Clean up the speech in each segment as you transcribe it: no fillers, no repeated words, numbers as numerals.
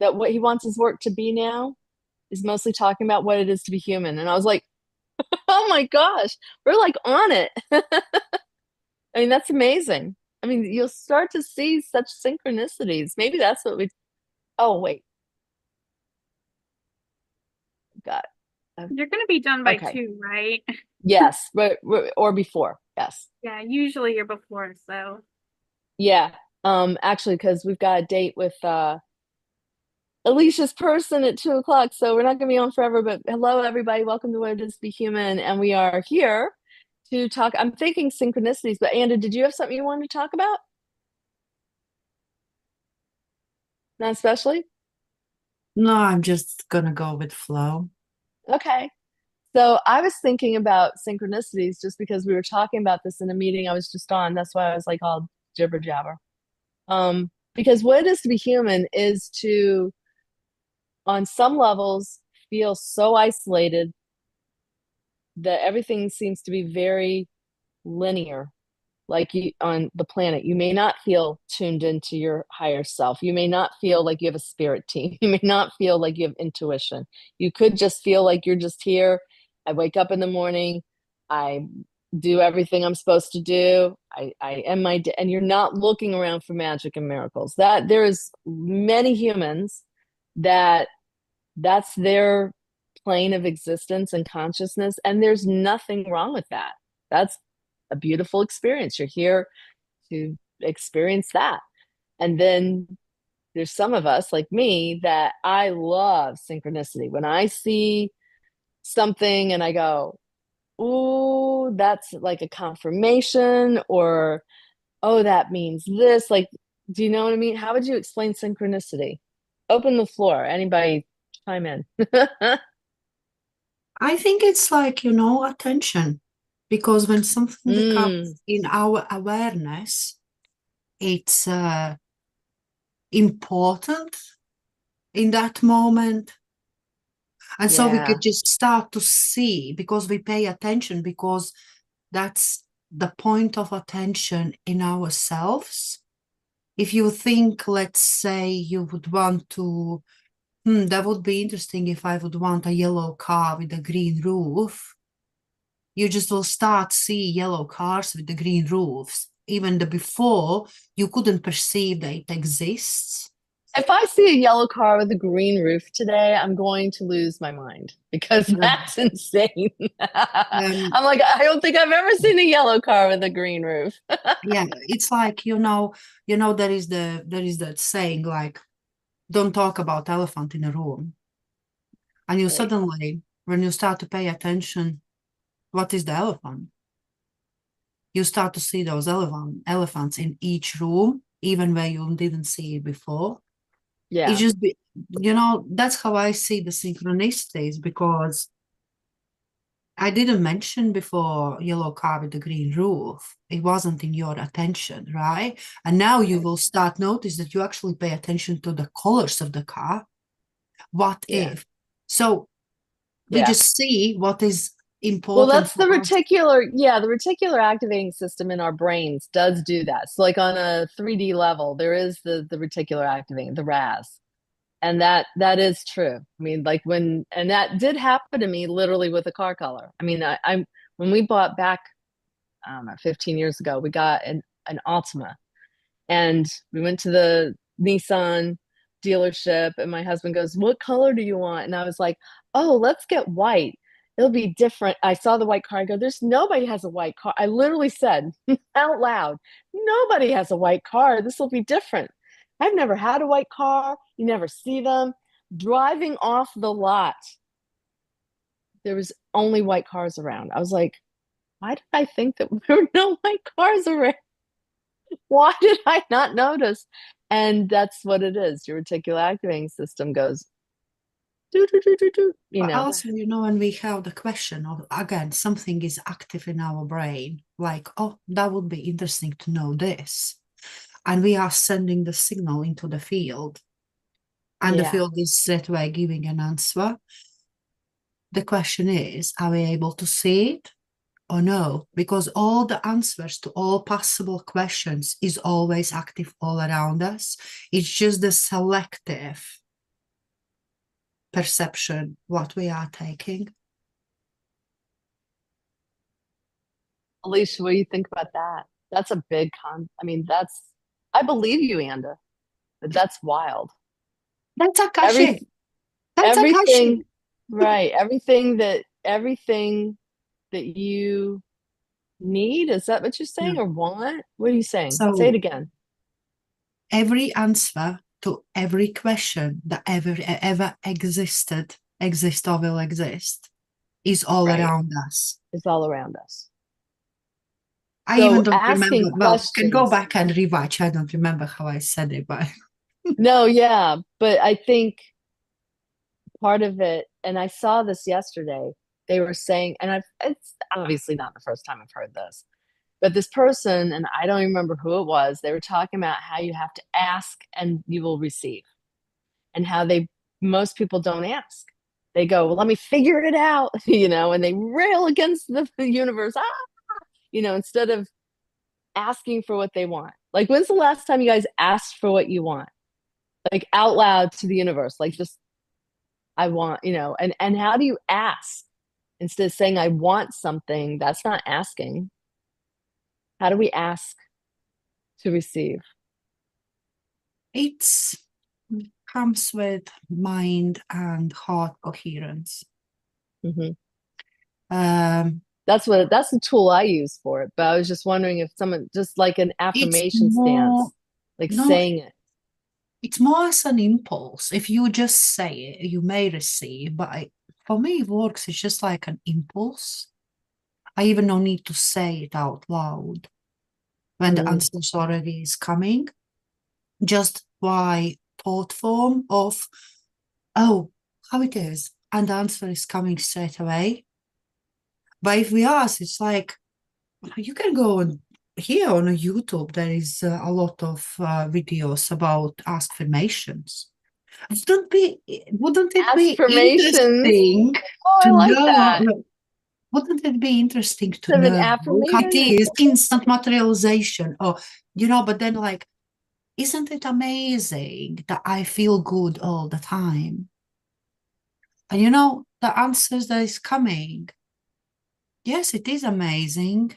that what he wants his work to be now is mostly talking about what it is to be human. And I was like, oh my gosh, we're like on it. I mean, that's amazing. I mean, you'll start to see such synchronicities. Maybe that's what we, oh, wait, got it. You're going to be done by Okay. 2, right? Yes, but or before. Yes. Yeah, usually you're before, so. Yeah. Actually, because we've got a date with Alicia's person at 2 o'clock, so we're not gonna be on forever. But hello, everybody. Welcome to What It Is to Be Human. And we are here to talk. I'm thinking synchronicities, but Anda, did you have something you wanted to talk about? Not especially? No, I'm just gonna go with flow. Okay. So I was thinking about synchronicities just because we were talking about this in a meeting I was just on. That's why I was like all jibber jabber. Because what it is to be human is to, on some levels, feel so isolated that everything seems to be very linear. Like you on the planet, you may not feel tuned into your higher self. You may not feel like you have a spirit team. You may not feel like you have intuition. You could just feel like you're just here. I wake up in the morning, I do everything I'm supposed to do. I end my day, and you're not looking around for magic and miracles. That there is many humans that that's their plane of existence and consciousness, and there's nothing wrong with that. That's a beautiful experience. You're here to experience that. And then there's some of us like me that I love synchronicity. When I see something and I go, "Ooh, that's like a confirmation," or "Oh, that means this." Like, do you know what I mean? How would you explain synchronicity? Open the floor. Anybody chime in. I think it's like, attention. Because when something Mm, becomes in our awareness, it's important in that moment. And so we yeah. could just start to see because we pay attention, because that's the point of attention in ourselves. If you think, let's say, you would want to, that would be interesting if I would want a yellow car with a green roof. You just will start see yellow cars with the green roofs. Even the before, you couldn't perceive that it exists. If I see a yellow car with a green roof today, I'm going to lose my mind because Yeah. that's insane. Um, I'm like, I don't think I've ever seen a yellow car with a green roof. yeah, it's like, there is that saying like, don't talk about elephant in a room. And you Right. suddenly, when you start to pay attention, what is the elephant? You start to see those elephants in each room, even where you didn't see it before. It's Yeah. just, that's how I see the synchronicities, because I didn't mention before yellow car with the green roof. It wasn't in your attention, right? And now you Right. will start notice that you actually pay attention to the colors of the car. What Yeah. if? So we Yeah. just see what is Well, important that's for the us. reticular, yeah, the reticular activating system in our brains does do that. So like on a 3D level, there is the reticular activating, the RAS. And that is true. I mean, like when and that did happen to me literally with a car color. I mean, I when we bought back, I don't know, 15 years ago, we got an Altima, and we went to the Nissan dealership, and my husband goes, "What color do you want?" And I was like, "Oh, let's get white. It'll be different." I saw the white car. I go, "There's nobody has a white car." I literally said out loud, "Nobody has a white car. This will be different. I've never had a white car. You never see them." Driving off the lot, there was only white cars around. I was like, why did I think that there were no white cars around? Why did I not notice? And that's what it is. Your reticular activating system goes do do do do do. But also, when we have the question of, again, something is active in our brain, like, oh, that would be interesting to know this. And we are sending the signal into the field, and the Yeah. field is straight away giving an answer. The question is, are we able to see it or no? Because all the answers to all possible questions is always active all around us. It's just the selective. perception what we are taking. Alicia, what do you think about that? That's a big I mean, I believe you, Anda, but that's wild. That's Akashic. That's Everything, Akashic. right? Everything that you need, is that what you're saying, Yeah. or want? What are you saying? So say it again. every answer to every question that ever exists or will exist is all Right. around us. It's all around us. I So even don't asking remember. Well, can go questions. back and rewatch. I don't remember how I said it, but No, yeah, but I think part of it, and I saw this yesterday, they were saying, and it's obviously not the first time I've heard this, but this person, and I don't even remember who it was, they were talking about how you have to ask and you will receive, and how most people don't ask. They go, well, let me figure it out, and they rail against the universe, instead of asking for what they want. Like, when's the last time you guys asked for what you want? Like, out loud to the universe, like, just, I want, and how do you ask? Instead of saying, I want something, that's not asking. How do we ask to receive? it comes with mind and heart coherence. Mm-hmm. That's the tool I use for it. But I was just wondering if someone, just like an affirmation stance, like saying it. It's more as an impulse. If you just say it, you may receive, but for me, it works. It's just like an impulse. I even don't need to say it out loud when the answer already is coming. Just by thought form of, oh, how it is, and the answer is coming straight away. But if we ask, it's like, you can go here on YouTube, there is a lot of videos about affirmations. Wouldn't it be interesting to know? Wouldn't it be interesting to know how it is instant materialization? Or, but then like, isn't it amazing that I feel good all the time? And the answers that is coming. Yes, it is amazing.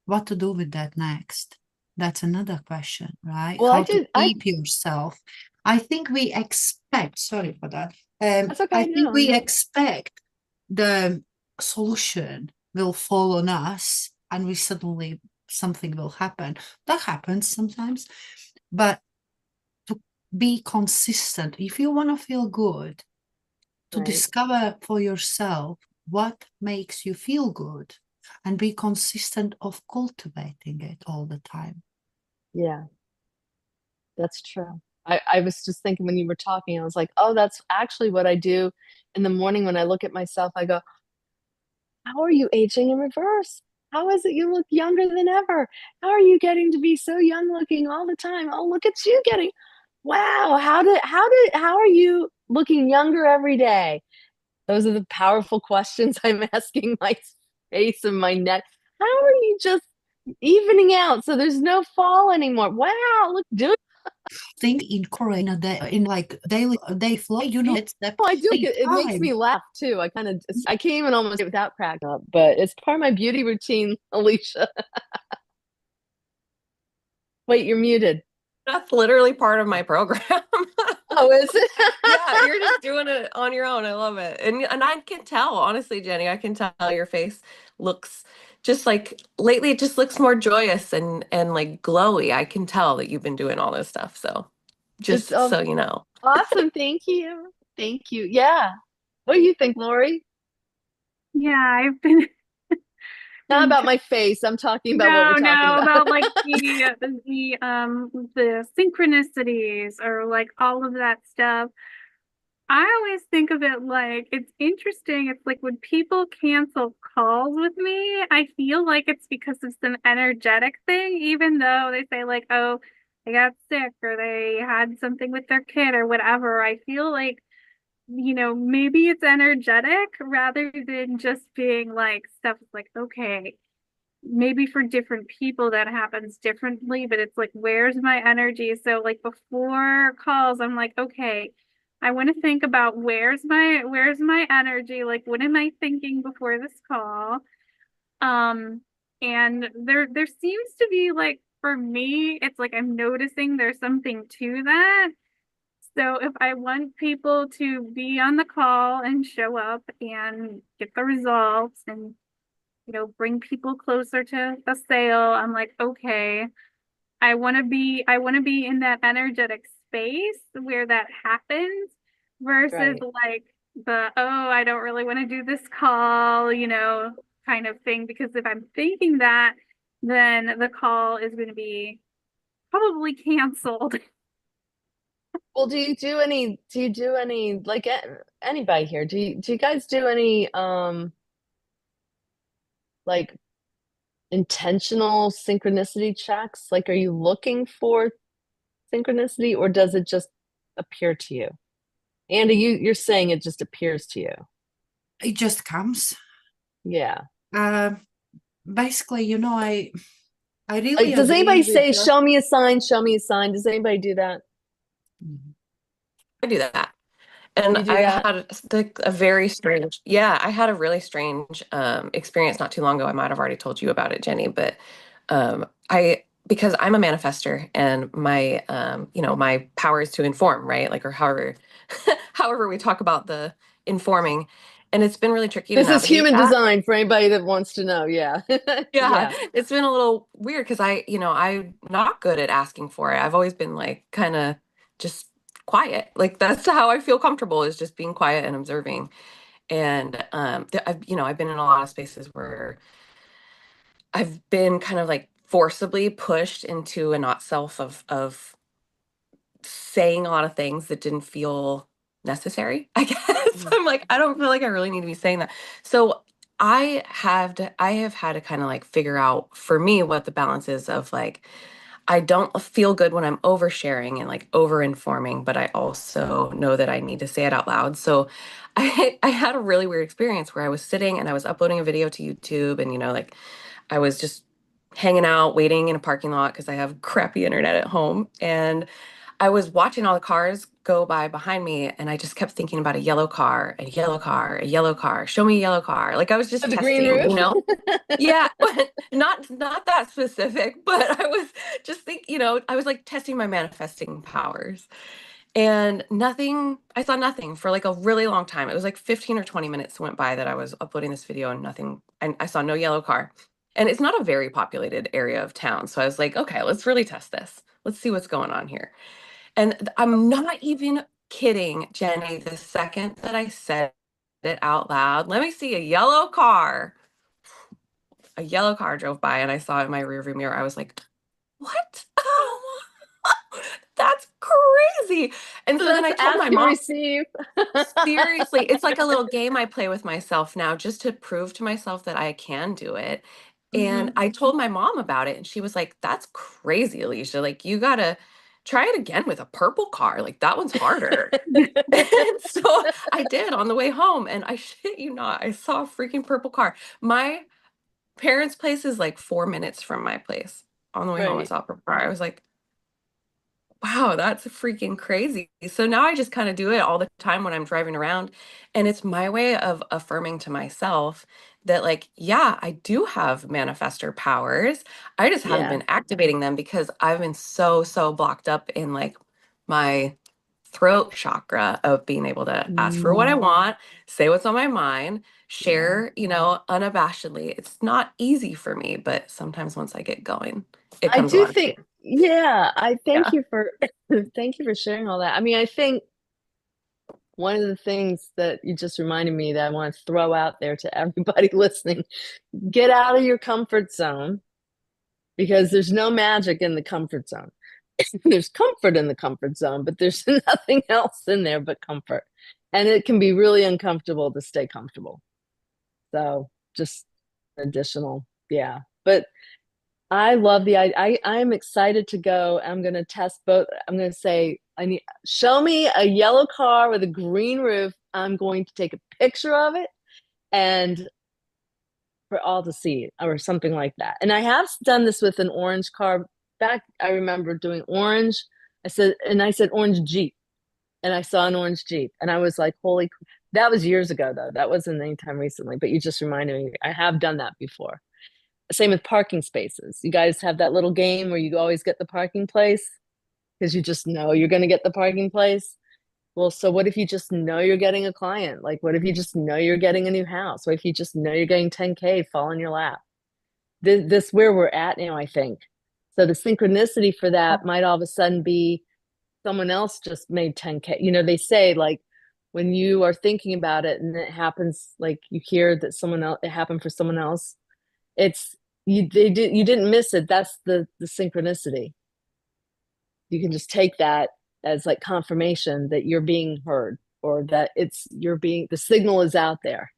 What to do with that next? That's another question, right? Well, how to keep yourself. I think we expect, sorry for that. That's okay, I think we expect the solution will fall on us and we suddenly something will happen. That happens sometimes. But to be consistent, if you want to feel good, to discover for yourself what makes you feel good and be consistent of cultivating it all the time. Yeah, that's true. I was just thinking when you were talking, I was like, oh, that's actually what I do in the morning when I look at myself. I go, how are you aging in reverse? How is it you look younger than ever? How are you getting to be so young looking all the time? Oh, look at you getting, wow. How are you looking younger every day? Those are the powerful questions I'm asking my face and my neck. How are you just evening out so there's no fall anymore? Wow, look, think incorporate in like day flow, it's that I do. It makes me laugh too. I can't even almost get without cracking up, but it's part of my beauty routine, Alicia. Wait, you're muted. That's literally part of my program. Oh, is it? Yeah, you're just doing it on your own. I love it. And I can tell, honestly, Jenny, I can tell your face looks just like lately it just looks more joyous and like glowy. I can tell that you've been doing all this stuff. So just so you know. Awesome. Thank you. Thank you. Yeah. What do you think, Lori? Yeah, I've been Not about my face. I'm talking about what we're talking about like the synchronicities or like all of that stuff. I always think of it like it's interesting. It's like when people cancel calls with me, I feel like it's because of some energetic thing, even though they say like, oh, they got sick or they had something with their kid or whatever. I feel like, maybe it's energetic rather than just being like stuff like, okay, maybe for different people that happens differently, but it's like, where's my energy? So like before calls, I'm like, okay, I want to think about where's my energy? Like, what am I thinking before this call? And there seems to be like, for me, it's like I'm noticing there's something to that. So if I want people to be on the call and show up and get the results and, bring people closer to the sale, I'm like, okay, I want to be in that energetic space where that happens versus Right. like I don't really want to do this call, kind of thing. Because if I'm thinking that, then the call is going to be probably canceled. Well, do you do any like anybody here? Do you guys do any like intentional synchronicity checks? Like, are you looking for synchronicity, or does it just appear to you? Andy, you're saying it just appears to you. It just comes. Yeah. Basically, I really Like, does agree anybody with say, the- show me a sign, show me a sign? Does anybody do that? I do that. And You do I that? had like a very strange, yeah, I had a really strange experience not too long ago. I might have already told you about it, Jenny, but because I'm a manifester and my, my power is to inform, right? Like, or however we talk about the informing. And it's been really tricky to This is navigate human that. design for anybody that wants to know. Yeah. Yeah, Yeah. it's been a little weird because I'm not good at asking for it. I've always been like kind of just quiet. Like that's how I feel comfortable is just being quiet and observing. And I've been in a lot of spaces where I've been kind of like forcibly pushed into a not self of saying a lot of things that didn't feel necessary, I guess. Mm. I'm like, I don't feel like I really need to be saying that. So I have had to kind of like figure out for me what the balance is of like I don't feel good when I'm oversharing and like over informing, but I also know that I need to say it out loud. So I had a really weird experience where I was sitting and I was uploading a video to YouTube and like I was just hanging out, waiting in a parking lot because I have crappy internet at home. And I was watching all the cars go by behind me, and I just kept thinking about a yellow car, a yellow car, a yellow car. Show me a yellow car. Like I was just The green testing, roof? Yeah, but not that specific, but I was just I was like testing my manifesting powers. And I saw nothing for like a really long time. It was like 15 or 20 minutes went by that I was uploading this video and nothing, and I saw no yellow car. And it's not a very populated area of town. So I was like, okay, let's really test this. Let's see what's going on here. And I'm not even kidding, Jenny, the second that I said it out loud, let me see a yellow car. A yellow car drove by and I saw it in my rearview mirror. I was like, what? That's crazy. And So so then I that's told my ask and mom, receive. seriously, it's like a little game I play with myself now just to prove to myself that I can do it. And Mhm. I told my mom about it and she was like, that's crazy, Alicia. Like, you gotta try it again with a purple car. Like, that one's harder. And so I did on the way home. And I shit you not, I saw a freaking purple car. My parents' place is like 4 minutes from my place. On the way home, I Right. saw a purple car. I was like, wow, that's freaking crazy. So now I just kind of do it all the time when I'm driving around. And it's my way of affirming to myself that, like, yeah, I do have manifestor powers. I just haven't Yeah. been activating them because I've been so blocked up in like my throat chakra of being able to ask for what I Mm. want, say what's on my mind, Yeah. share, unabashedly. It's not easy for me, but sometimes once I get going, it I comes a do lot of think, yeah, I thank yeah. you for thank you for sharing all that. I mean, I think one of the things that you just reminded me that I want to throw out there to everybody listening, get out of your comfort zone because there's no magic in the comfort zone. There's comfort in the comfort zone, but there's nothing else in there but comfort. And it can be really uncomfortable to stay comfortable. So just additional, yeah. But I love I'm excited to go. I'm going to test both. I'm going to say, show me a yellow car with a green roof. I'm going to take a picture of it and for all to see or something like that. And I have done this with an orange car back. I remember doing orange. I said orange Jeep. and I saw an orange Jeep, and I was like, holy, that was years ago though. That wasn't anytime recently, but you just reminded me. I have done that before. Same with parking spaces. You guys have that little game where you always get the parking place because you just know you're going to get the parking place. Well, so what if you just know you're getting a client? Like, what if you just know you're getting a new house? What if you just know you're getting 10K fall in your lap? This where we're at now, I think. So the synchronicity for that might all of a sudden be someone else just made 10K. You know, they say like when you are thinking about it and it happens, like you hear that someone else, it happened for someone else. It's you didn't miss it. That's the synchronicity. You can just take that as like confirmation that you're being heard, or that the signal is out there.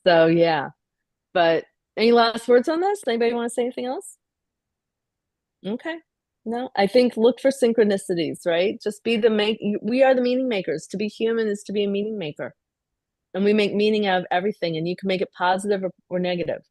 So yeah. But any last words on this? Anybody want to say anything else? Okay. No, I think look for synchronicities, right? Just be we are the meaning makers. To be human is to be a meaning maker. And we make meaning out of everything, and you can make it positive or negative.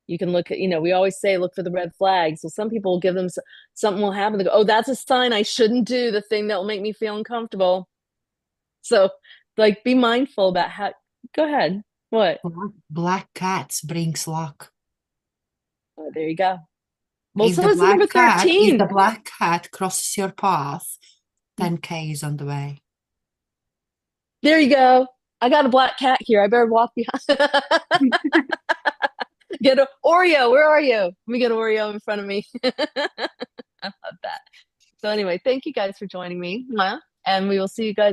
You can look at, we always say, look for the red flags. Well, some people will give them, something will happen. They go, oh, that's a sign I shouldn't do the thing that will make me feel uncomfortable. So like, be mindful about go ahead. What? Black cats brings luck. Oh, there you go. Well, If so the is number 13. If the black cat crosses your path, 10K is on the way. There you go. I got a black cat here. I better walk behind. Get a Oreo. Where are you? Let me get Oreo in front of me. I love that. So anyway, thank you guys for joining me. And we will see you guys